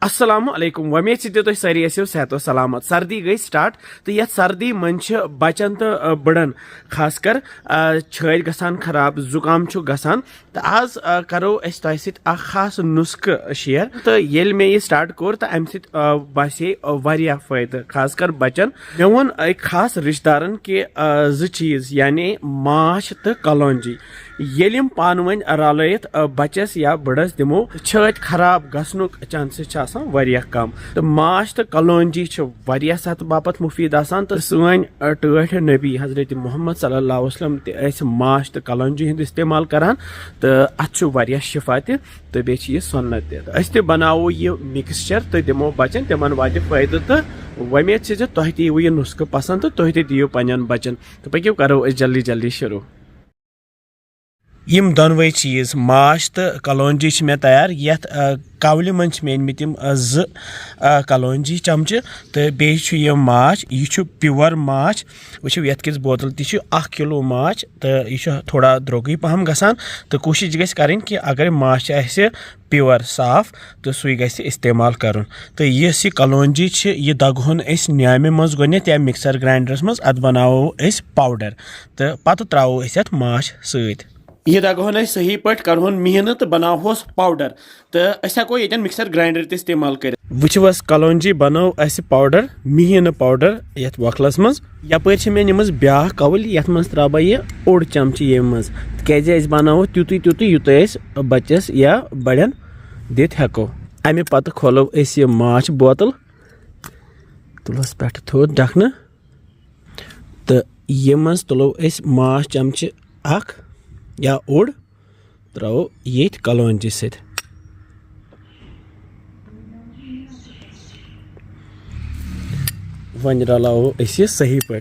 अस्सलाम वालेकुम वमेद से तुम सारी आसो सेहत सलामत सर्दी गई स्टार्ट तो ये सर्दी मन बचन तो बड़न खास कर छल गसान खराब जुकाम गसान तो आज करो तह सह खास नुस्ख शेयर तो ये मे यह स्टार्ट कोर तो अम ससे वारिया फायदे खास कर बचन मे वोन एक खास रिश्तेदारन के ज चीज यानी माश तो कलौंजी ये पान वन रलत बचस या बड़स दिमो छत खराब गसनुक चांसेस कम तो माश तो कलौंजी सत बापत मुफीद आसान तो सन टठ नबी हजरत मोहम्मद सल्लल्लाहु अलैहि वसल्लम ते माश तो कलौंजी हंद इस्तेमाल करान तो अत वारिया शिफा तो बे सुन्नत ते बनावो यह मिक्सचर तो दिमो बचन तिमन वात फायदे तो वमेद से तुह तीव यह नुस्ख पसंद तो तुह दियो पन बचन तो पक्यो करो जल्दी जल्दी शुरू यम दोनवे चीज माश तो कलौंजी मे तैयार ये कवल मन मे तम ज कलौंजी चमचे तो बे माश यह प्योर माश वो ये बोतल तह किलो माश तो यह थोड़ा द्रोगई पहम गसान तो कोशिश गई करें कि अगर माश प्योर साफ तो सू गि इस्तेमाल कर तो इस कलौंजी यह दगहन न्यामे मज गोत या मिक्सर ग्राइंडरस मज अत बनावो पाउडर तो पत त्रो माश सत यह दगहन सही पे करहन मिहन तो बनावोस पाउडर तो हेको ये मिक्सर ग्राइंडर इस्तेमाल कर वस कलौंजी बनो पाउडर मिहन पाउडर ये वकलस मज यपर मे निम ब्या कवल ये मज त्रा बह यह ओड चमच ये मज क्या बनावो तुत तुत यूत बच्चस या बड़न दित हेको अमे पत खोलो यह माश बोतल तुलस पे थोद ढकन तो ये मज तुलो माश चमच अख या ओड त्रो ये कलौंजी सत वन रलावो यह सही पे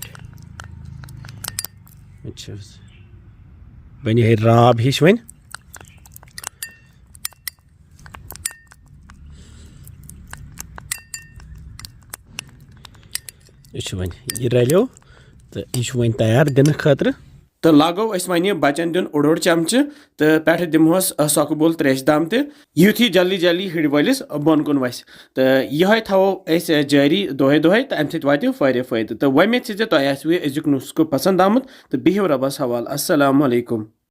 बन यह राब हिश वन यह वन यह रलो तो यह वन तैयार दिन खतर तो लागो वन बचन दिन ओड चमच तो पे दिमोस सक बोल त्रेश दाम तुथी जल्दी जल्दी हिड़ वलिस बोन कुन वस तो यह थो जारी दोहे दोहे तो अमे सत वारिया फायदे तो वमेद से तुह अजुक नुस्ख पसंद आमुत तो बिहिव रबस हवाल अस्सलाम वालेकुम।